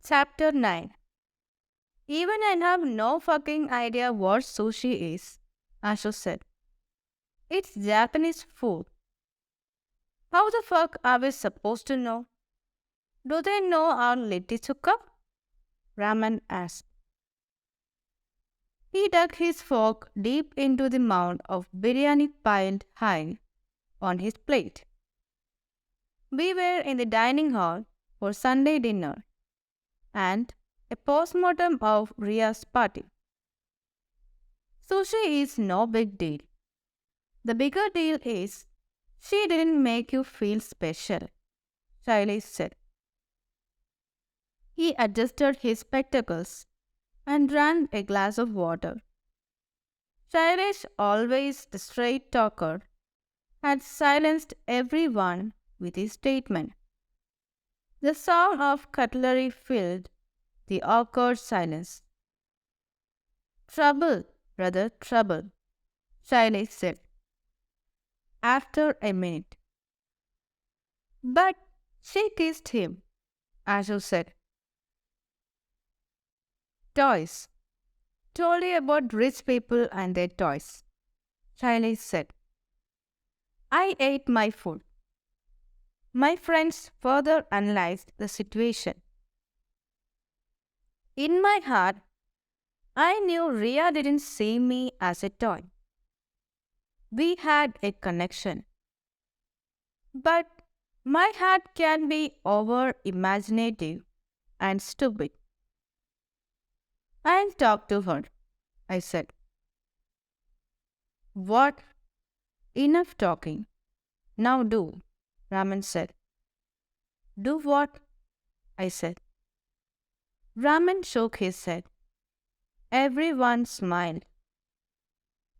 Chapter 9. Even I have no fucking idea what sushi is, Ashu said. It's Japanese food. How the fuck are we supposed to know? Do they know our littichukka? Raman asked. He dug his fork deep into the mound of biryani piled high on his plate. We were in the dining hall for Sunday dinner and a postmortem of Ria's party. Sushi is no big deal. The bigger deal is she didn't make you feel special, Shailesh said. He adjusted his spectacles and drank a glass of water. Shailesh, always the straight talker, had silenced everyone with his statement. The sound of cutlery filled the awkward silence. Trouble, brother, trouble, Shailesh said. After a minute. But she kissed him, Ashu said. Toys. Told you about rich people and their toys, Shailesh said. I ate my food. My friends further analyzed the situation. In my heart, I knew Ria didn't see me as a toy. We had a connection. But my heart can be over imaginative and stupid. I'll talk to her, I said. What? Enough talking. Now do, Raman said. Do what? I said. Raman shook his head. Everyone smiled.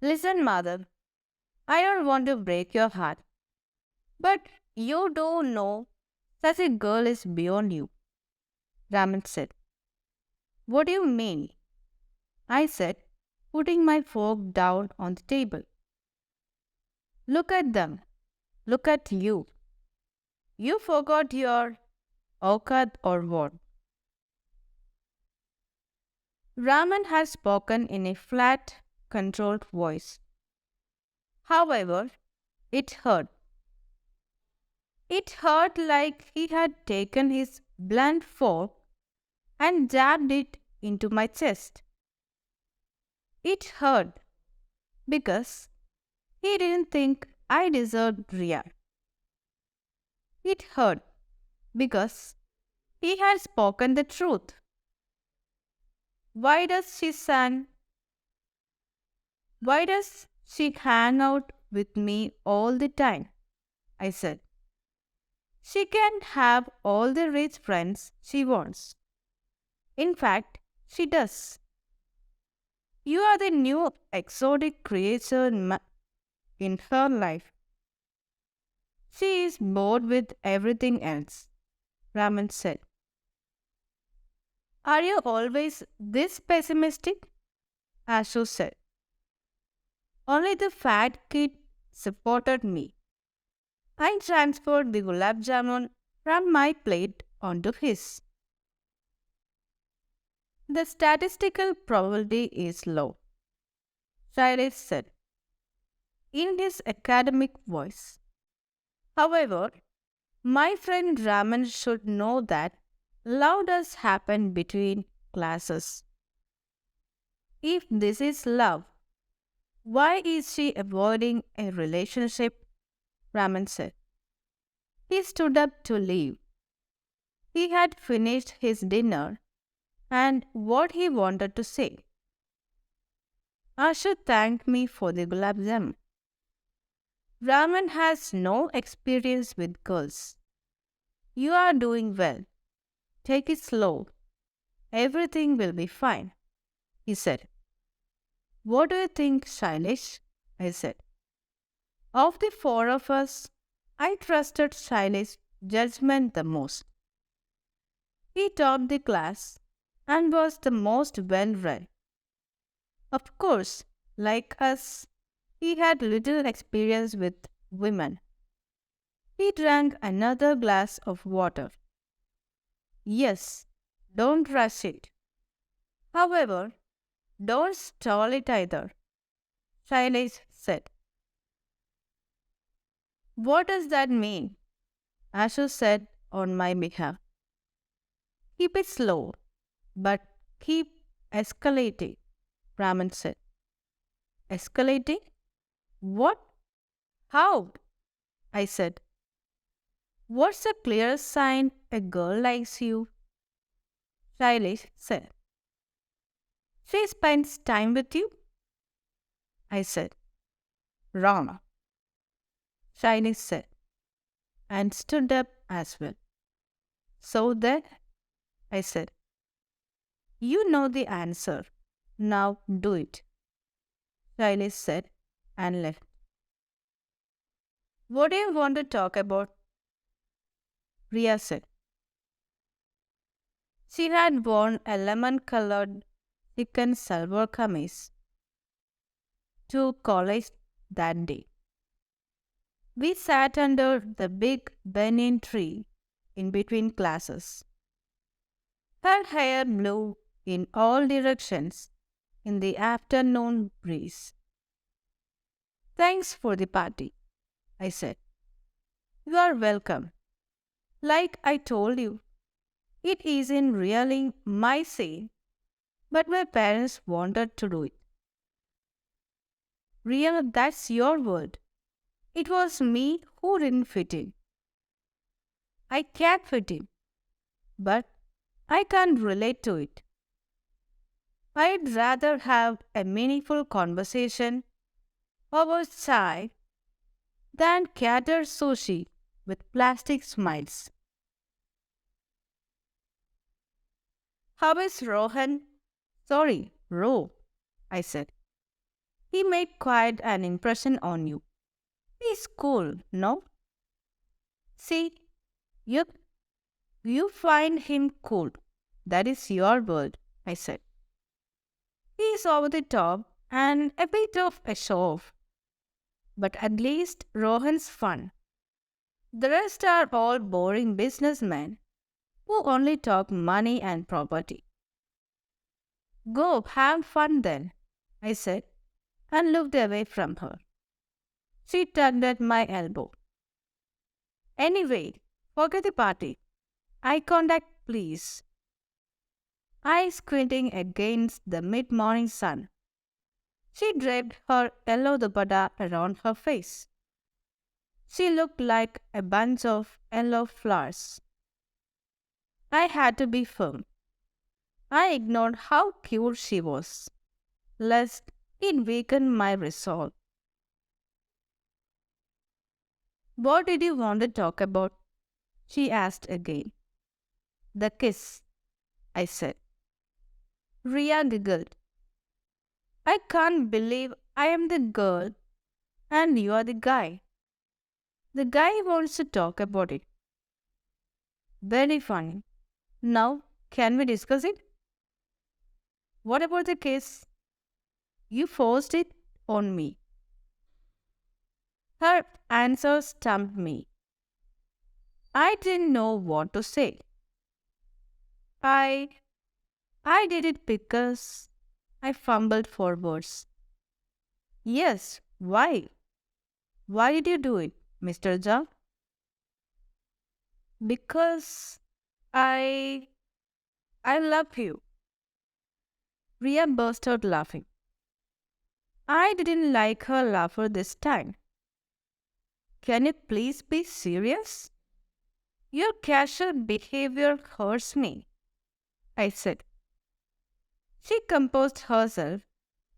Listen, mother, I don't want to break your heart. But you do know such a girl is beyond you, Raman said. What do you mean? I said, putting my fork down on the table. Look at them. Look at you. You forgot your Okad or what? Raman had spoken in a flat, controlled voice. However, it hurt. It hurt like he had taken his blunt fork and jabbed it into my chest. It hurt because he didn't think I deserved Ria. It hurt because he had spoken the truth. Why does she san? Why does she hang out with me all the time? I said. She can have all the rich friends she wants. In fact, she does. You are the new exotic creature in her life. She is bored with everything else, Raman said. Are you always this pessimistic? Ashu said. Only the fat kid supported me. I transferred the gulab jamun from my plate onto his. The statistical probability is low, Shailesh said, in his academic voice. However, my friend Raman should know that love does happen between classes. If this is love, why is she avoiding a relationship? Raman said. He stood up to leave. He had finished his dinner and what he wanted to say. Ashu thanked me for the gulab jamun. Raman has no experience with girls. You are doing well. Take it slow. Everything will be fine, he said. What do you think, Shailesh? I said. Of the four of us, I trusted Shailesh's judgment the most. He topped the class and was the most well-read. Of course, like us, he had little experience with women. He drank another glass of water. Yes, Don't rush it. However, don't stall it either, Shailesh said. What does that mean? Ashu said on my behalf. Keep it slow, but keep escalating, Raman said. Escalating? What? How? I said. What's a clear sign a girl likes you? Shailesh said. She spends time with you? I said. Wrong, Shailesh said, and stood up as well. So then, I said, you know the answer. Now do it, Shailesh said and left. What do you want to talk about? Ria said. She had worn a lemon-colored chicken salwar kameez to college that day. We sat under the big banyan tree in between classes. Her hair blew in all directions in the afternoon breeze. Thanks for the party, I said. You are welcome. Like I told you, it isn't really my say, but my parents wanted to do it. Ria, that's your word. It was me who didn't fit in. I can fit in, but I can't relate to it. I'd rather have a meaningful conversation over chai than cater sushi with plastic smiles. How is Rohan? Sorry, Ro, I said. He made quite an impression on you. He's cool, no? See, you, you find him cool. That is your word, I said. He's over the top and a bit of a show-off. But at least Rohan's fun. The rest are all boring businessmen who only talk money and property. Go have fun then, I said, and looked away from her. She tugged at my elbow. Anyway, forget the party. Eye contact, please. Eyes squinting against the mid-morning sun. She draped her yellow dupatta around her face. She looked like a bunch of yellow flowers. I had to be firm. I ignored how cute she was, lest it weaken my resolve. What did you want to talk about? She asked again. The kiss, I said. Ria giggled. I can't believe I am the girl and you are the guy. The guy wants to talk about it. Very funny. Now, can we discuss it? What about the kiss? You forced it on me. Her answer stumped me. I didn't know what to say. I did it because I fumbled for words. Yes, why? Why did you do it, Mr. Jha? Because I love you. Ria burst out laughing. I didn't like her laughter this time. Can you please be serious? Your casual behavior hurts me, I said. She composed herself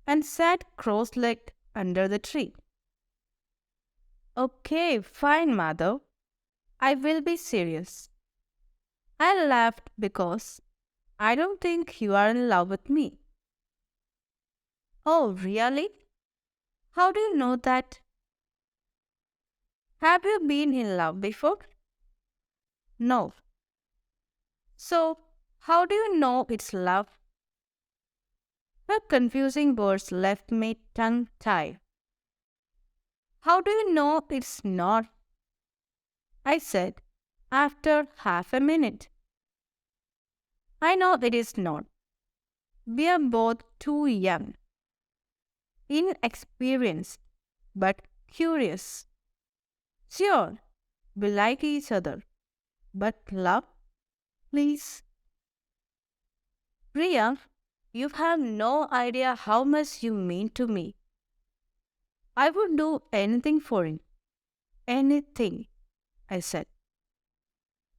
and sat cross-legged under the tree. Okay, fine, Madhav. I will be serious. I laughed because I don't think you are in love with me. Oh, really? How do you know that? Have you been in love before? No. So, how do you know it's love? Her confusing words left me tongue-tied. How do you know it's not? I said, after half a minute. I know it is not. We are both too young, inexperienced, but curious. Sure, we like each other, but love, please. Priya, you have no idea how much you mean to me. I would do anything for you. Anything, I said.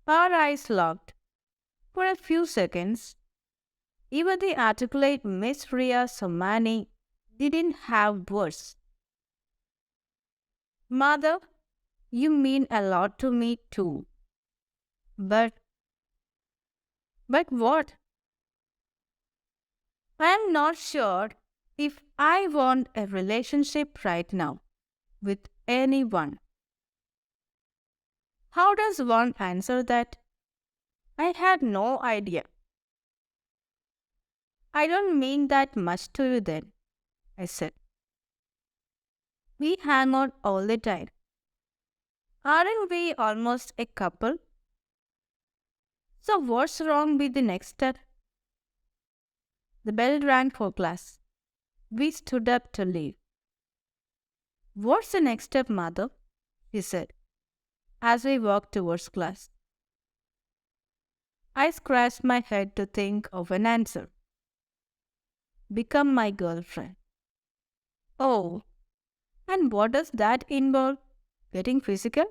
Our eyes locked. For a few seconds, even the articulate Miss Priya Somani didn't have words. Mother, you mean a lot to me too. But, but what? I am not sure if I want a relationship right now with anyone. How does one answer that? I had no idea. I don't mean that much to you then, I said. We hang out all the time. Aren't we almost a couple? So what's wrong with the next step? The bell rang for class. We stood up to leave. What's the next step, mother? She said, as we walked towards class. I scratched my head to think of an answer. Become my girlfriend. Oh, and what does that involve? Getting physical?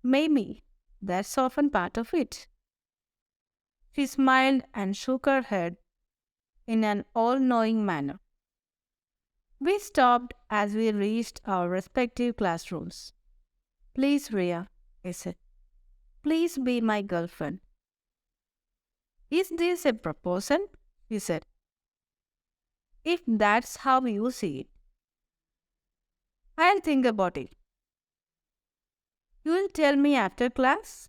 Maybe. That's often part of it. She smiled and shook her head in an all-knowing manner. We stopped as we reached our respective classrooms. Please, Ria, I said. Please be my girlfriend. Is this a proposal? She said. If that's how you see it. I'll think about it. You'll tell me after class?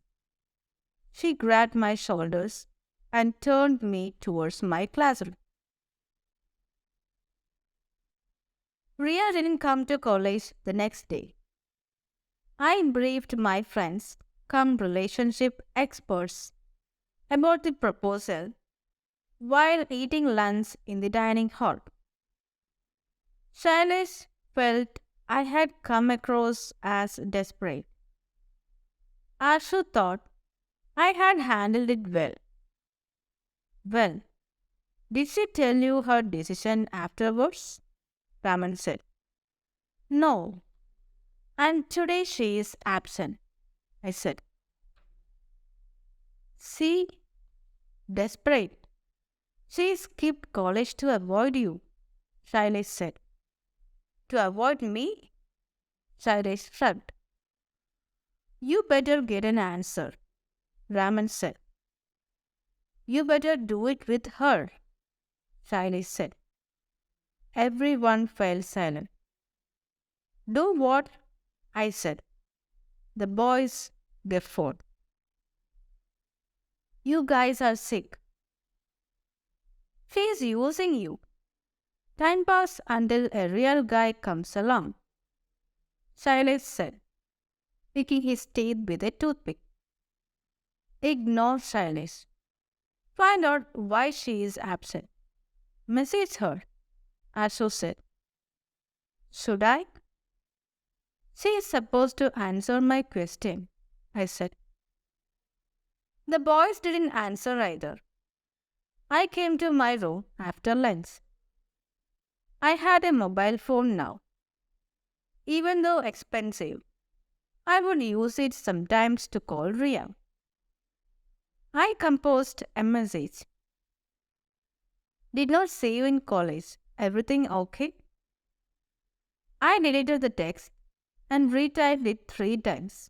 She grabbed my shoulders and turned me towards my classroom. Ria didn't come to college the next day. I briefed my friends, come relationship experts, about the proposal while eating lunch in the dining hall. Shailesh felt I had come across as desperate. Ashu thought I had handled it well. Well, did she tell you her decision afterwards? Raman said. No, and today she is absent, I said. See? Desperate. She skipped college to avoid you, Shailesh said. To avoid me? Shailesh shrugged. You better get an answer, Raman said. You better do it with her, Shailesh said. Everyone fell silent. Do what? I said. The boys guffawed. You guys are sick. She's using you. Time pass until a real guy comes along, Shailesh said, picking his teeth with a toothpick. Ignore Shailesh. Find out why she is absent. Message her, Ashu said. Should I? She is supposed to answer my question, I said. The boys didn't answer either. I came to my room after lunch. I had a mobile phone now. Even though expensive, I would use it sometimes to call Ria. I composed a message. Did not see you in college. Everything okay? I deleted the text and retyped it 3 times.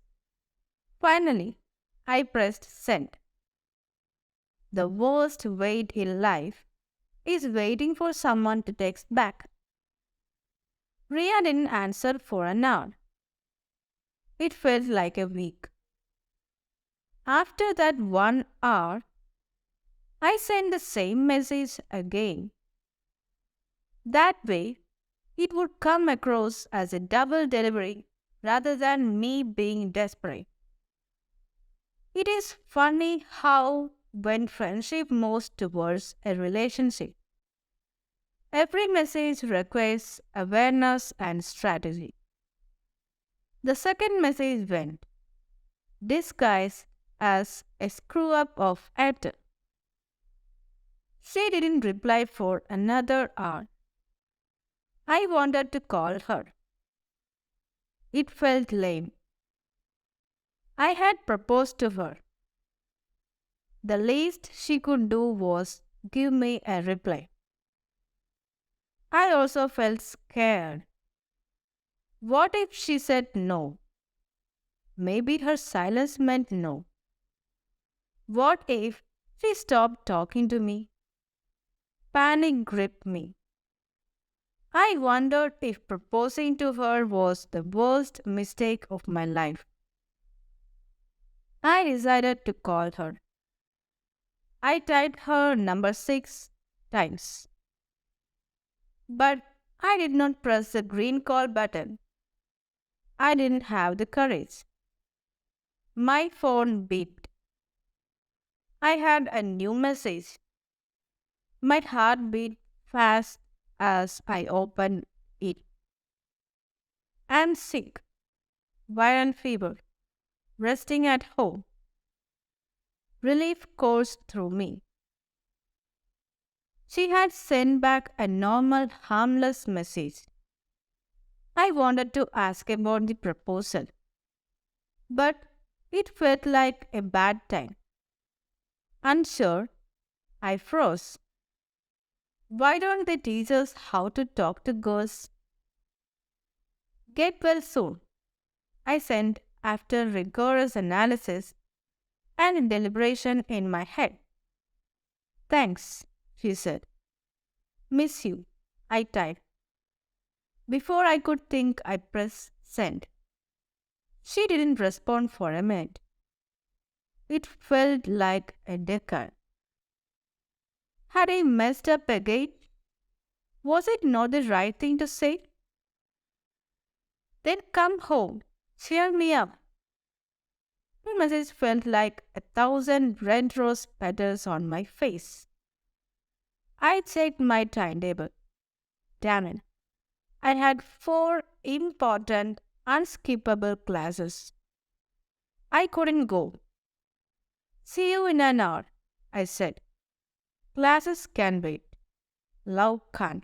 Finally, I pressed send. The worst wait in life is waiting for someone to text back. Ria didn't answer for an hour. It felt like a week. After that 1 hour, I sent the same message again. That way, it would come across as a double delivery rather than me being desperate. It is funny how when friendship moves towards a relationship. Every message requires awareness and strategy. The second message went, disguised as a screw up of Airtel. She didn't reply for another hour. I wanted to call her. It felt lame. I had proposed to her. The least she could do was give me a reply. I also felt scared. What if she said no? Maybe her silence meant no. What if she stopped talking to me? Panic gripped me. I wondered if proposing to her was the worst mistake of my life. I decided to call her. I tried her number 6 times. But I did not press the green call button. I didn't have the courage. My phone beeped. I had a new message. My heart beat fast as I opened it. I'm sick, viral fever, resting at home. Relief coursed through me. She had sent back a normal, harmless message. I wanted to ask about the proposal, but it felt like a bad time. Unsure, I froze. Why don't they teach us how to talk to girls? Get well soon, I sent after rigorous analysis and deliberation in my head. Thanks, she said. Miss you, I typed. Before I could think, I pressed send. She didn't respond for a minute. It felt like a decade. Had I messed up again? Was it not the right thing to say? Then come home. Cheer me up. The message felt like 1,000 red rose petals on my face. I checked my timetable. Damn it. I had 4 important, unskippable classes. I couldn't go. See you in an hour, I said. Classes can wait. Love can't.